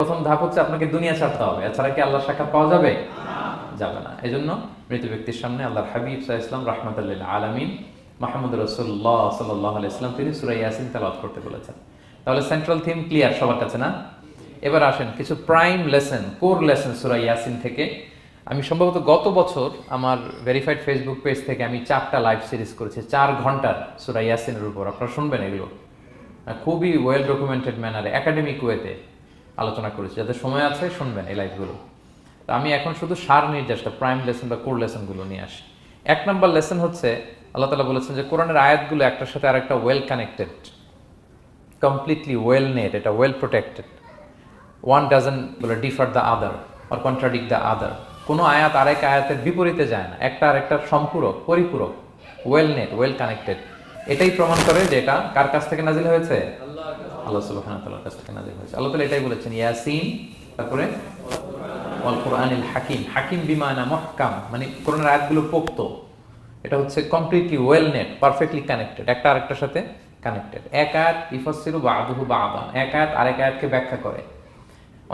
প্রথম ধাপ হচ্ছে আপনাকে দুনিয়া ছাড়তে হবে, এছাড়া কি আল্লাহর সাক্ষাৎ পাওয়া যাবে? যাবে না। এই জন্য মৃত ব্যক্তির সামনে আল্লাহর হাবিব সাল্লাল্লাহু আলাইহি ওয়াসাল্লাম রাহমাতুল লিল আলামিন মুহাম্মদ রাসূলুল্লাহ সাল্লাল্লাহু আলাইহি ওয়াসাল্লাম তিনি সূরা ইয়াসিন তেলাওয়াত করতে বলেছেন। তাহলে সেন্ট্রাল থিম ক্লিয়ার সবার কাছে না? এবার আসেন কিছু প্রাইম লেসন, কোর লেসন সূরা ইয়াসিন থেকে। আমি সম্ভবত গত বছর আমার ভেরিফাইড ফেসবুক পেজ থেকে আমি 4টা লাইভ সিরিজ করেছি 4 ঘন্টার সূরা ইয়াসিনের উপর। আপনারা শুনবেন এগুলো, খুবই ওয়েল ডকুমেন্টেড ম্যানারে একাডেমিক ওয়েতে আলোচনা করেছি। যাদের সময় আছে শুনবেন এই লাইভগুলো। তো আমি এখন শুধু সার নির্দেশটা প্রাইম লেসন বা কোর লেসনগুলো নিয়ে আসি। 1 নম্বর লেসন হচ্ছে আল্লাহ তাআলা বলেছেন যে কোরআনের আয়াতগুলো একটার সাথে আরেকটা well connected, completely well net, এটা ওয়েল প্রোটেক্টেড। ওয়ান ডাজন্ট বলে differ the other or contradict the other. কোনো আয়াত আরেক আয়াতের বিপরীতে যায় না, একটা আরেকটার সম্পূরক, পরিপূরক, ওয়েল নেট, ওয়েল কানেক্টেড। এটাই প্রমাণ করে যে এটা কার কাছ থেকে নাজিল হয়েছে? আল্লাহ সুবহানাহু ওয়া তাআলার কাছ থেকে নাজিল হয়েছে। আল্লাহ তাআলা এটাই বলেছেন ইয়াসিন, তারপরে ওয়াল কুরআনিল হাকিম। হাকিম বিমানা মুহকাম, মানে কোরআনের আয়াতগুলো পোক্ত। এটা হচ্ছে completely well net, perfectly connected, একটা আরেকটার সাথে কানেক্টেড। এক আয়াত ইফাসসিরু বা'দুহু বা'দান, এক আয়াত আরেক আয়াতকে ব্যাখ্যা করে।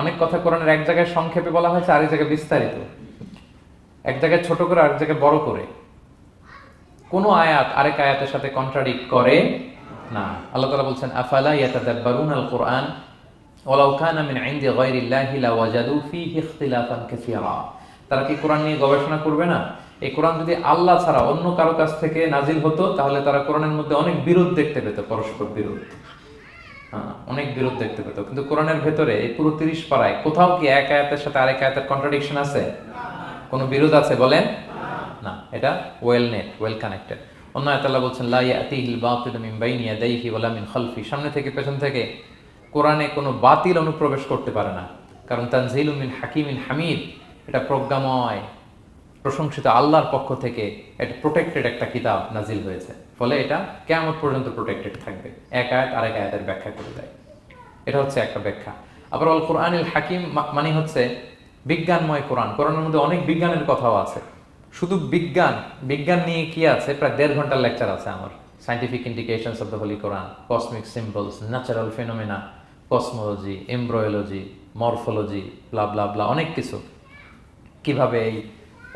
অনেক কথা কোরআনের এক জায়গায় সংক্ষেপে বলা হয়েছে, আরেক জায়গায় বিস্তারিত, এক জায়গায় ছোট করে আরেক জায়গায় বড় করে। কোনো আয়াত আরেক আয়াতের সাথে কন্ট্রাডিক্ট করে না। আল্লাহ তাআলা বলছেন আফালা ইয়াতাদাব্বারুনাল কুরআন ওয়ালাউ কানা মিন ইনদি গায়রিল্লাহি লাওয়াজাদু ফীহি ইখতিলাফান কাসীরা। তারা কি কোরআন নিয়ে গবেষণা করবে না? এই কোরআন যদি আল্লাহ ছাড়া অন্য কারো কাছ থেকে নাজিল হতো তাহলে তারা কোরআনের মধ্যে অনেক বিরোধ দেখতে পেত, পরস্পর বিরোধ, অনেক বিরোধ দেখতে পেত। কিন্তু কোরআনের ভেতরে এই পুরো 30 পারায় কোথাও কি এক আয়াতের সাথে আরেক আয়াতের কন্ট্রাডিকশন আছে? কোনো বিরোধ আছে বলেন? না, এটা ওয়েল নেট, ওয়েল কানেক্টেড। অন্য আয়াতে আল্লাহ বলছেন লা ইয়াতিহিল বাতিলু মিন বাইনি ইয়াদাইহি ওয়ালা মিন খালফি। সামনে থেকে পেছন থেকে কোরআনে কোনো বাতিল অনুপ্রবেশ করতে পারে না, কারণ তানজিলুম মিন হাকিমিন হামিদ, এটা প্রজ্ঞাময় প্রশংসিত আল্লাহর পক্ষ থেকে এটা প্রোটেক্টেড একটা কিতাব নাজিল হয়েছে। ফলে এটা কিয়ামত পর্যন্ত প্রোটেক্টেড থাকবে। এক আয়াত আরেক আয়াতের ব্যাখ্যা করে দেয়, এটা হচ্ছে একটা ব্যাখ্যা। আবার আল কোরআনিল হাকিম মানে হচ্ছে বিজ্ঞানময় কোরআন। কোরআনের মধ্যে অনেক বিজ্ঞানের কথাও আছে। শুধু বিজ্ঞান নিয়ে কি আছে, প্রায় 1.5 ঘন্টার লেকচার আছে আমার। Scientific indications of the holy Quran, cosmic symbols, natural phenomena, cosmology, embryology, morphology, blah blah blah, অনেক কিছু। কিভাবে এই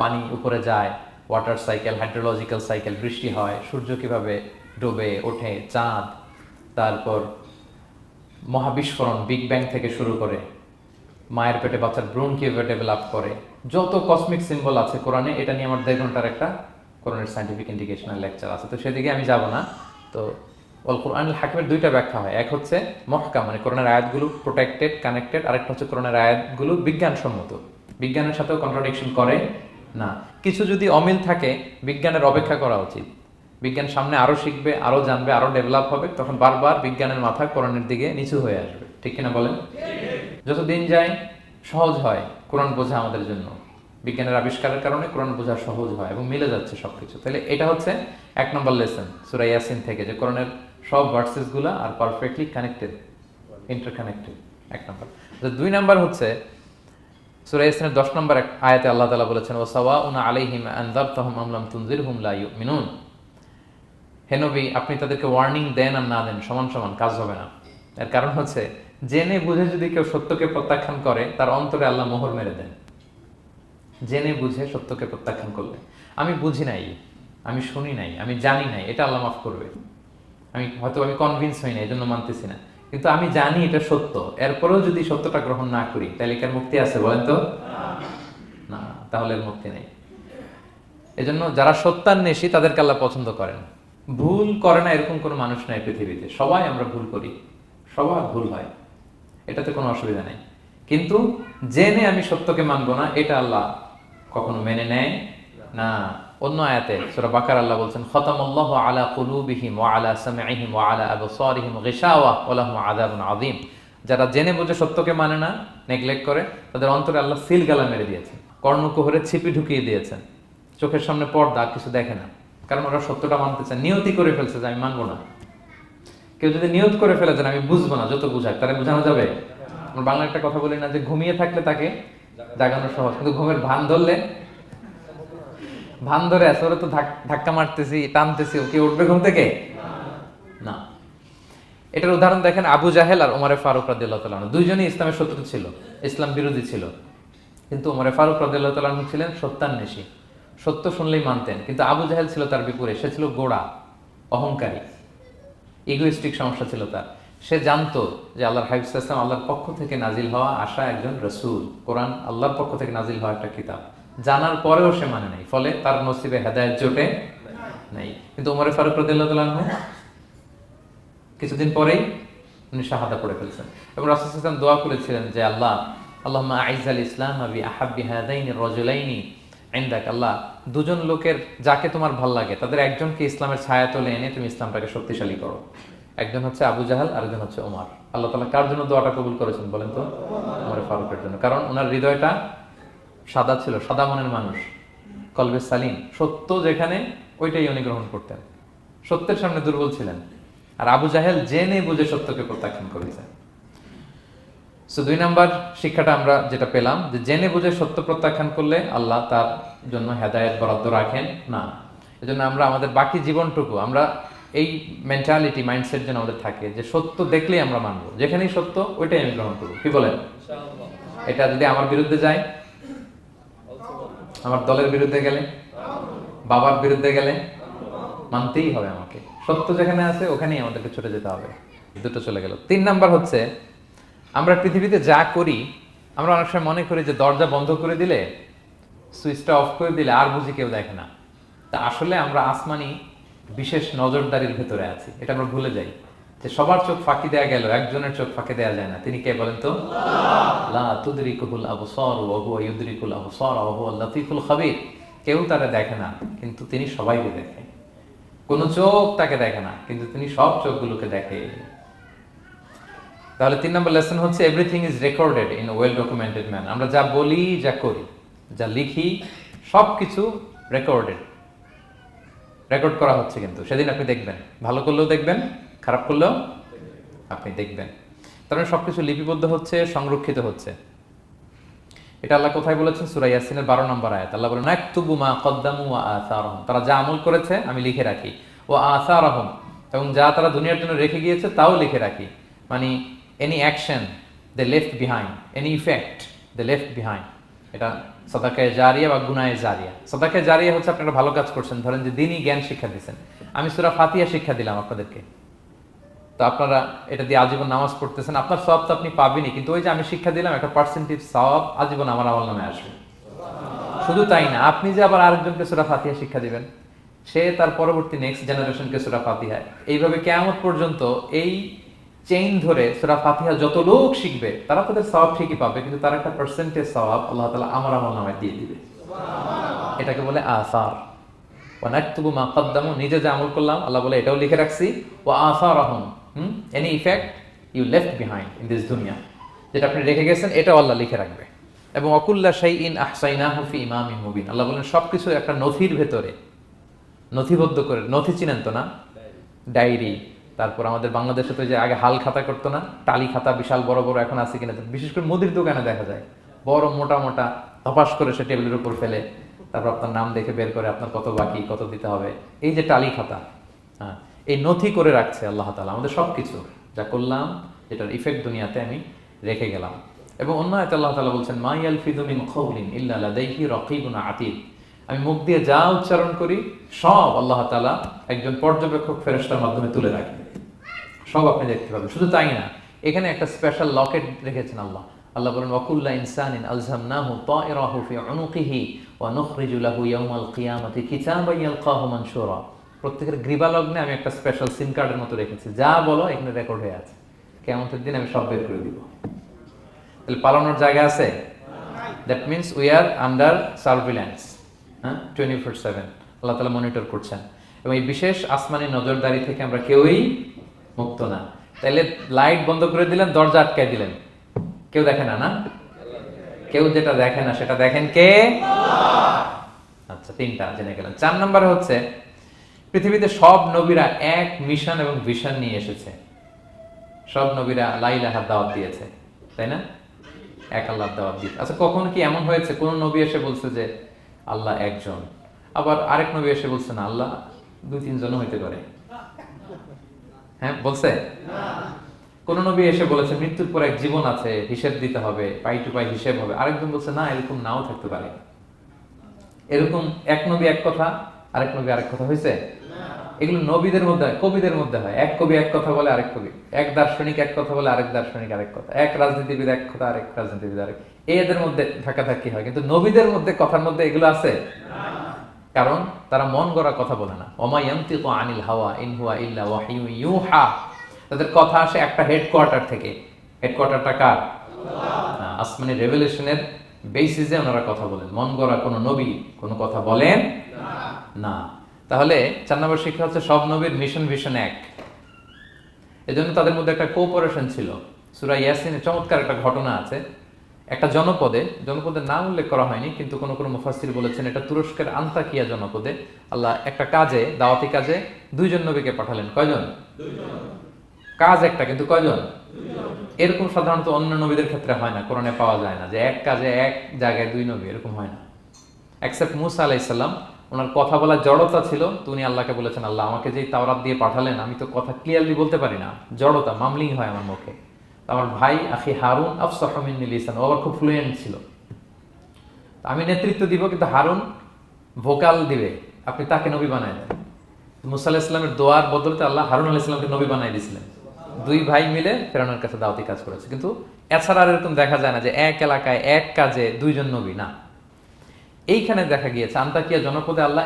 পানি উপরে যায়, ওয়াটার সাইকেল, হাইড্রোলজিক্যাল সাইকেল, বৃষ্টি হয়, সূর্য কিভাবে ডুবে ওঠে, চাঁদ, তারপর মহাবিস্ফোরণ, বিগ ব্যাং থেকে শুরু করে মায়ের পেটে বাচ্চার ভ্রূণ কিভাবে ডেভেলপ করে, যত কসমিক সিম্বল আছে কোরআনে, এটা নিয়ে আমার 1.5 ঘন্টার একটা কোরআনের সায়েন্টিফিক ইন্ডিকেশনাল লেকচার আছে। তো সেদিকে আমি যাব না। তো আল কোরআনুল হাকিমের 2টা ব্যাখ্যা হয়। এক হচ্ছে মুহকাম, মানে কোরআনের আয়াতগুলো প্রোটেক্টেড, কানেক্টেড। আরেকটা হচ্ছে কোরআনের আয়াতগুলো বিজ্ঞানসম্মত, বিজ্ঞানের সাথেও কন্ট্রাডিকশন করে না। কিছু যদি অমিল থাকে, বিজ্ঞানের অপেক্ষা করা উচিত। বিজ্ঞান সামনে আরো শিখবে, আরো জানবে, আরো ডেভেলপ হবে, তখন বারবার বিজ্ঞানের মাথা কোরআনের দিকে নিচু হয়ে আসবে। ঠিক কিনা বলেন? যত দিন যায় সহজ হয় কোরআন বোঝা আমাদের জন্য। বিজ্ঞানের আবিষ্কারের কারণে কোরআন বোঝা সহজ হয় এবং মিলে যাচ্ছে সবকিছু। তাহলে এটা হচ্ছে 1 নম্বর লেসন সূরা ইয়াসিন থেকে, যে কোরআনের সব ভার্সেস গুলা আর পারফেক্টলি কানেক্টেড, ইন্টারকানেক্টেড। 1 নম্বর। 2 নম্বর হচ্ছে সূরা ইয়াসিনের 10 নম্বর আয়াতে আল্লাহ তাআলা বলেছেন ওয়াসাওয়াউন আলাইহিম আনযারতাহুম আম লাম তুনজিরহুম লা ইউমিনুন। হে নবী, আপনি তাদেরকে ওয়ার্নিং দেন আর না দেন সমান সমান, কাজ হবে না। এর কারণ হচ্ছে জেনে বুঝে যদি কেউ সত্যকে প্রত্যাখ্যান করে, তার অন্তরে আল্লাহ মোহর মেরে দেন। জেনে বুঝে সত্যকে প্রত্যাখ্যান করলে, আমি বুঝি নাই, আমি শুনি নাই, আমি জানি নাই, এটা আল্লাহ মাফ করবে। আমি কনভিন্স হই না, এই জন্য মানতেছি না, কিন্তু আমি জানি এটা সত্য, এরপরেও যদি সত্যটা গ্রহণ না করি, তাহলে কার মুক্তি আছে বলেন তো? না, তাহলে এর মুক্তি নেই। এজন্য যারা সত্যান্বেষী তাদেরকে আল্লাহ পছন্দ করেন। ভুল করে না এরকম কোনো মানুষ নাই পৃথিবীতে। সবাই আমরা ভুল করি, সবার ভুল হয়, এটাতে কোনো অসুবিধা নেই। কিন্তু জেনে আমি সত্যকে মানবো না, এটা আল্লাহ কখনো মেনে নেয় না। অন্য আয়াতে সূরা বাকারা আল্লাহ বলছেন খতামাল্লাহু আলা কুলুবিহিম ওয়া আলা সামঈহিম ওয়া আলা আবসারিহিম গিশাওয়া ওয়া লাহুম আযাবুন আযীম। যারা জেনে বুঝে সত্যকে মানে না, নেগলেক্ট করে, তাদের অন্তরে আল্লাহ সিল গালা মেরে দিয়েছেন, কর্ণকুহরে ছিপি ঢুকিয়ে দিয়েছেন, চোখের সামনে পর্দা, কিছু দেখে না। কারণ ওরা সত্যটা মানতে চায়, নিয়তি করে ফেলছে যে আমি মানবো না। কেউ যদি নিয়ত করে ফেলে যে আমি বুঝবো না, যত বুঝাক তারা বোঝানো যাবে। আমরা বাংলা একটা কথা বলি না যে ঘুমিয়ে থাকলে তাকে জাগানো সহজ, কিন্তু ঘুমের ভান ধরলে, ভান ধরে আসলে তো ধাক্কা মারতেছি, টানতেছি, ও কি উঠবে ঘুম থেকে? না। এটার উদাহরণ দেখেন আবু জাহেল আর ওমরে ফারুক রাদিয়াল্লাহু তাআলা আনহু, দুইজনই ইসলামের শত্রু ছিল, ইসলাম বিরোধী ছিল। কিন্তু ওমরে ফারুক রাদিয়াল্লাহু তাআলা আনহু ছিলেন সত্যান্বেষী, সত্য শুনলেই মানতেন। কিন্তু আবু জাহেল ছিল তার বিপরীত, সে ছিল গোঁড়া, অহংকারী, ইগোইস্টিক সমস্যা ছিল তার। সে জানতো যে আল্লাহর হাবিব সাল্লাল্লাহু আলাইহি ওয়াসাল্লাম আল্লাহর পক্ষ থেকে নাজিল হওয়া আসা একজন রাসূল, কোরআন আল্লাহর পক্ষ থেকে নাজিল হওয়া একটা কিতাব, জানার পরেও সে মানে নাই, ফলে তার নসিবে হেদায়েত জোটে নাই। কিন্তু ওমরে ফারুক রাদিয়াল্লাহু তাআলা আনহু কিছুদিন পরেই উনি শাহাদা পড়ে ফেলছেন এবং রাসূল সাল্লাল্লাহু আলাইহি ওয়াসাল্লাম দোয়া করেছিলেন যে আল্লাহুম্মা আইজ্জাল ইসলাম বি আহাব্বি হাযাইনি রাজুলাইনি ইনদাক, আল্লাহ দুজন লোকের যাকে তোমার ভালো লাগে তাদের একজনকে ইসলামের ছায়াতলে এনে তুমি ইসলামটাকে শক্তিশালী করো। একজন হচ্ছে আবু জাহাল, আরেকজন হচ্ছে ওমর। আল্লাহ তাআলা কার জন্য দোয়াটা কবুল করেছেন বলেন তো? ওমর ফারুকের জন্য, কারণ ওনার হৃদয়টা সাদা ছিল, সাদা মনের মানুষ, কলবে সালিম, সত্য যেখানে ওইটাই উনি গ্রহণ করতেন, সত্যের সামনে দুর্বল ছিলেন। আর আবু জাহেল জেনে বুঝে সত্যকে প্রত্যাখ্যান করেছে। সো 2 নাম্বার শিক্ষাটা আমরা যেটা পেলাম, যে জেনে বুঝে সত্য প্রত্যাখ্যান করলে আল্লাহ তার জন্য হেদায়েত বরাদ্দ রাখেন না। এজন্য আমরা আমাদের বাকি জীবনটুকু আমরা এই মেন্টালিটি, মাইন্ডসেট যেন আমাদের থাকে যে সত্য দেখলেই আমরা মানবো, যেখানেই সত্য ওইটাই আমি গ্রহণ করবো। কি বলেন? এটা যদি আমার বিরুদ্ধে যায়, আমার দলের বিরুদ্ধে গেলে, বাবার বিরুদ্ধে গেলে, মানতেই হবে আমাকে। সত্য যেখানে আছে ওখানেই আমাদেরকে ছুটে যেতে হবে। দুটো চলে গেল। 3 নাম্বার হচ্ছে, আমরা পৃথিবীতে যা করি আমরা অনেক সময় মনে করি যে দরজা বন্ধ করে দিলে, সুইচটা অফ করে দিলে আর বুঝি কেউ দেখে না। তা আসলে আমরা আসমানি বিশেষ নজরদারির ভেতরে আছি, এটা আমরা ভুলে যাই যে সবার চোখ ফাঁকি দেয়া গেল, একজনের চোখ ফাঁকি দেয়া যায় না। তিনি কে বলেন তো? লা তুদরিকুহুল আবসার ওয়া হুয়া ইউদরিকুল আবসার ওয়া হুয়াল লাতীফুল খাবীর। কেউ তারে দেখে না কিন্তু তিনি সবাইকে দেখে। কোন চোখ তাকে দেখে না কিন্তু তিনি সব চোখগুলোকে দেখে। তাহলে 3 নম্বর লেসন হচ্ছে everything is recorded in well documented man. আমরা যা বলি, যা করি, যা লিখি, সবকিছু রেকর্ড করা হচ্ছে। কিন্তু সেদিন আপনি দেখবেন, ভালো করলেও দেখবেন, খারাপ করলেও আপনি দেখবেন। তার মানে সবকিছু লিপিবদ্ধ হচ্ছে, সংরক্ষিত হচ্ছে। এটা আল্লাহ কোথায় বলেছেন? সূরা ইয়াসিনের 12 নম্বর আয়াত। আল্লাহ বলেন নাকতুবু মা কদ্দামু ওয়া আসারহুম, তারা যা আমল করেছে আমি লিখে রাখি। ওয়া আসারহুম, এবং যা তারা দুনিয়ার জন্য রেখে গিয়েছে তাও লিখে রাখি। মানে এনি অ্যাকশন দে লেফট বিহাইন্ড, এনি ইফেক্ট দে লেফট বিহাইন্ড। এটা সাদাকায়ে জারিয়া বা গুনায়ে জারিয়া। সাদাকায়ে জারিয়া হচ্ছে আপনারা ভালো কাজ করছেন, ধরেন যে দ্বীনি জ্ঞান শিক্ষা দিচ্ছেন, আমি সূরা ফাতিহা শিক্ষা দিলাম আপনাদেরকে, তো আপনারা এটা দিয়ে আজীবন নামাজ পড়তেছেন, আপনার সওয়াব তো আপনি পাবেনই, কিন্তু ওই যে আমি শিক্ষা দিলাম একটা পার্সেন্টেজ সওয়াব আজীবন আমার আমল নামে আসবে। শুধু তাই না, আপনি যে আবার আরেকজনকে সূরা ফাতিহা শিক্ষা দিবেন, সে তার পরবর্তী নেক্সট জেনারেশনকে সূরা ফাতিহা, এইভাবে কিয়ামত পর্যন্ত এই চেইন ধরে সূরা ফাতিহা যত লোক শিখবে তারা তাদের সওয়াব ঠিকই পাবে, কিন্তু তার একটা পার্সেন্টেজ সওয়াব আল্লাহ তাআলা আমার আমল নামে দিয়ে দিবে। এটাকে বলে আসার। ওয়া নাকতুবু মা কদ্দামু, নিজে যে আমল করলাম আল্লাহ বলে এটাও লিখে রাখছি। ওয়া আসারহুম, any effect you left behind in this দুনিয়া, যেটা আপনি রেখে গেছেন এটাও আল্লাহ লিখে রাখবে। এবং অকুল্লা শাইইন আহসাইনাহু ফি ইমামিন মুবিন, আল্লাহ বলেন সবকিছু একটা নথির ভেতরে নথিবদ্ধ করে। নথি চিনেন তো না? ডায়েরি, তারপর আমাদের বাংলাদেশে তো যে আগে হাল খাতা করতো না, টালি খাতা বিশাল বড় বড়, এখন আছে কিনা, বিশেষ করে মুদির দোকানে দেখা যায় বড় মোটা মোটা ধপাস করে সে টেবিলের উপর ফেলে, তারপর আপনার নাম দেখে বের করে আপনার কত বাকি, কত দিতে হবে, এই যে টালি খাতা, হ্যাঁ, এই নথি করে রাখছে আল্লাহ তাআলা আমাদের সবকিছু যা করলাম, এটার ইফেক্ট দুনিয়াতে আমি রেখে গেলাম। এবং অন্য আয়াতে আল্লাহ তাআলা বলছেন মা ইয়ালফিযু মিন কাওলিন ইল্লা লাদাইহি রাকীবুন আতীদ, আমি মুখ দিয়ে যা উচ্চারণ করি সব আল্লাহ তাআলা একজন পর্যবেক্ষক ফেরেশতার মাধ্যমে তুলে রাখেন, সব আপনি দেখতে পাবেন। শুধু তাই না, এখানে একটা স্পেশাল লকেট রেখেছেন আল্লাহ। আল্লাহ বলেন ওয়াকুল্লা ইনসানিন আলজামনাহু তায়রাহু ফি উনুকিহি ওয়া নুখরিজু লাহু ইয়াওমাল কিয়ামাতি কিতাবান ইয়ালকাহু মানশুরা, প্রত্যেকের গ্রীবালগ্নে আমি একটা স্পেশাল সিম কার্ডের মতো রেখেছি, যা বলো এখানে রেকর্ড হয়ে আছে, কিয়ামতের দিন আমি সব বের করে দিব। তাহলে পালানোর জায়গা আছে? That means we are under surveillance, হ্যাঁ, 24/7 আল্লাহ তাআলা মনিটর করছেন। এবং এই বিশেষ আসমানি নজরদারি থেকে আমরা কেউই মুক্ত না। তাহলে লাইট বন্ধ করে দিলেন, দরজা আটকায় দিলেন, কেউ দেখে না, না? কেউ যেটা দেখে না সেটা দেখেন কে? আচ্ছা, 3টা জেনে গেলেন। 4 নম্বরে হচ্ছে পৃথিবীতে সব নবীরা এক মিশন এবং ভিশন নিয়ে এসেছে। সব নবীরা লা ইলাহার দাওয়াত দিয়েছে, তাই না? এক আল্লাহর দাওয়াত দিয়েছে। আচ্ছা, কখন কি এমন হয়েছে কোন নবী এসে বলছে যে আল্লাহ একজন, আবার আরেক নবী এসে বলছে না আল্লাহ 2-3 জন হইতে পারে? হ্যাঁ বলছে? কোন নবী এসে বলেছে মৃত্যুর পর এক জীবন আছে, হিসেব দিতে হবে, পাই টু পাই হিসেব হবে? আরেকজন বলছে না, এরকম নাও থাকতে পারে। এরকম এক নবী এক কথা, আরেক নবী আরেক কথা হয়েছে? এগুলো নবীদের মধ্যে হয়, কবিদের মধ্যে হয়। এক কবি এক কথা বলে, আরেক কবি এক দার্শনিক এক কথা বলে, আরেক দার্শনিক আরেক কথা, এক রাজনীতিবিদ এক কথা, আরেক রাজনীতিবিদ আরেক। এদের মধ্যে ধাক্কাধাক্কি হয়, কিন্তু নবীদের মধ্যে কথার মধ্যে এগুলো আছে? কারণ তারা মন গড়া কথা বলে না। ওমা ইয়ানতিকু আনিল হাওয়া ইন হুয়া ইল্লা ওয়াহিয়ুন ইউহা। তাদের কথা আসে একটা হেডকোয়ার্টার থেকে। হেডকোয়ার্টারটা কার? আসমানি রেভেলেশনের বেসিসে ওনারা কথা বলেন। মন গড়া কোনো নবী কোনো কথা বলেন না। তাহলে 4 নম্বর শিক্ষা হচ্ছে সব নবীর মিশন ভিশন এক। এজন্য তাদের মধ্যে একটা কোঅপারেশন ছিল। সূরা ইয়াসিনে চমৎকার একটা ঘটনা আছে। একটা জনপদের নাম উল্লেখ করা হয়নি, কিন্তু কোন কোন মুফাসসির বলেছেন এটা তুরস্কের আন্তাকিয়া জনপদে আল্লাহ একটা কাজে, দাওয়াতি কাজে 2 জন নবীকে পাঠালেন। কয়জন? 2 জন। কাজ একটা, কিন্তু কয়জন? 2 জন। এরকম সাধারণত অন্য নবীদের ক্ষেত্রে হয় না, কোরআনে পাওয়া যায় না যে এক কাজে এক জায়গায় 2 নবী, এরকম হয় না। এক্সেপ্ট মুসা আলাইহিস সালাম, ওনার কথা বলার জড়তা ছিল, তো উনি আল্লাহকে বলেছেন আল্লাহ আমাকে যেই তাওরাত দিয়ে পাঠালেন আমি তো কথা ক্লিয়ারলি বলতে পারি না, জড়তা মামলিং হয় আমার মুখে। আমার ভাই আখি হারুন আফসাহু মিন্নি লিসান, ও আবার খুব ফ্লুয়েন্ট ছিল। আমি নেতৃত্ব দিব, কিন্তু হারুন ভোকাল দিবে, আপনি তাকে নবী বানায় দেন। মুসা আলাইহিস সালামের দোয়ার বদলতে আল্লাহ হারুন আলাইহিস সালামকে নবী বানায় দিয়েছিলেন। 2 ভাই মিলে ফেরাউনের কাছে দাওয়াতি কাজ করেছে। কিন্তু এছাড়া আর এরকম দেখা যায় না যে এক এলাকায় এক কাজে 2 জন নবী, না। এইখানে দেখা গিয়েছে আন্তাকিয়া জনপদে আল্লাহ